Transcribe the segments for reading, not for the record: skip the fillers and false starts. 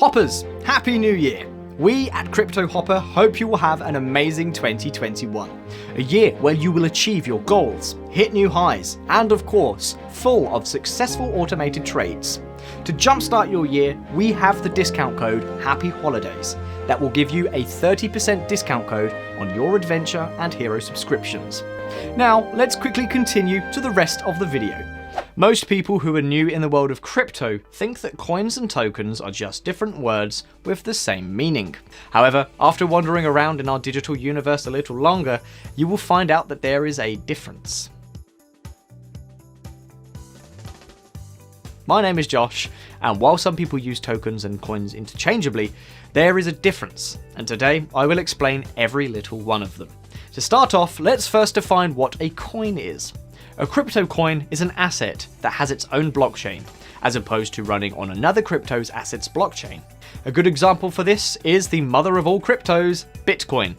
Hoppers, Happy New Year! We at Cryptohopper hope you will have an amazing 2021. A year where you will achieve your goals, hit new highs, and of course, full of successful automated trades. To jumpstart your year, we have the discount code Happy Holidays that will give you a 30% discount code on your adventure and hero subscriptions. Now, let's quickly continue to the rest of the video. Most people who are new in the world of crypto think that coins and tokens are just different words with the same meaning. However, after wandering around in our digital universe a little longer, you will find out that there is a difference. My name is Josh, and while some people use tokens and coins interchangeably, there is a difference, and today I will explain every little one of them. To start off, let's first define what a coin is. A crypto coin is an asset that has its own blockchain, as opposed to running on another crypto's asset's blockchain. A good example for this is the mother of all cryptos, Bitcoin.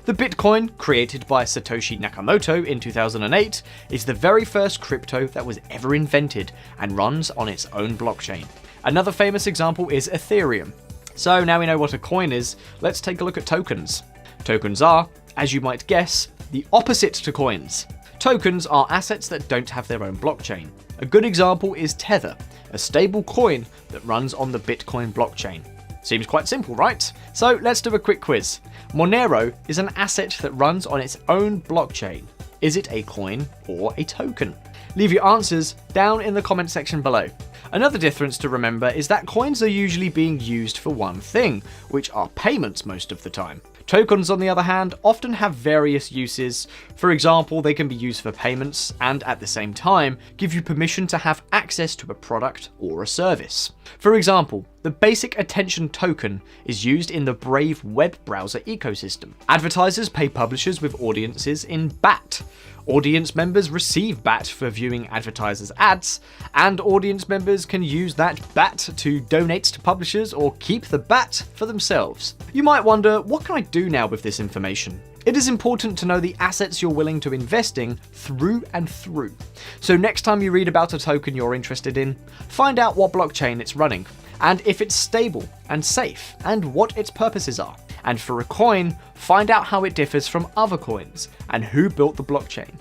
The Bitcoin, created by Satoshi Nakamoto in 2008, is the very first crypto that was ever invented and runs on its own blockchain. Another famous example is Ethereum. So now we know what a coin is, let's take a look at tokens. Tokens are, as you might guess, the opposite to coins. Tokens are assets that don't have their own blockchain. A good example is Tether, a stable coin that runs on the Bitcoin blockchain. Seems quite simple, right? So let's do a quick quiz. Monero is an asset that runs on its own blockchain. Is it a coin or a token? Leave your answers down in the comment section below. Another difference to remember is that coins are usually being used for one thing, which are payments most of the time. Tokens, on the other hand, often have various uses. For example, they can be used for payments and at the same time give you permission to have access to a product or a service. For example, the basic attention token is used in the Brave web browser ecosystem. Advertisers pay publishers with audiences in BAT. Audience members receive BAT for viewing advertisers' ads, and audience members can use that BAT to donate to publishers or keep the BAT for themselves. You might wonder, what can I do now with this information? It is important to know the assets you're willing to invest in through and through. So next time you read about a token you're interested in, find out what blockchain it's running, and if it's stable and safe, and what its purposes are. And for a coin, find out how it differs from other coins, and who built the blockchain.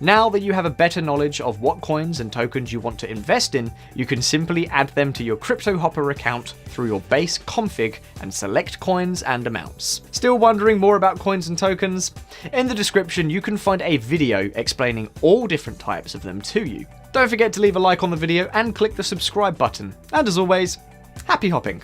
Now that you have a better knowledge of what coins and tokens you want to invest in, you can simply add them to your Cryptohopper account through your base config and select coins and amounts. Still wondering more about coins and tokens? In the description you can find a video explaining all different types of them to you. Don't forget to leave a like on the video and click the subscribe button. And as always, happy hopping!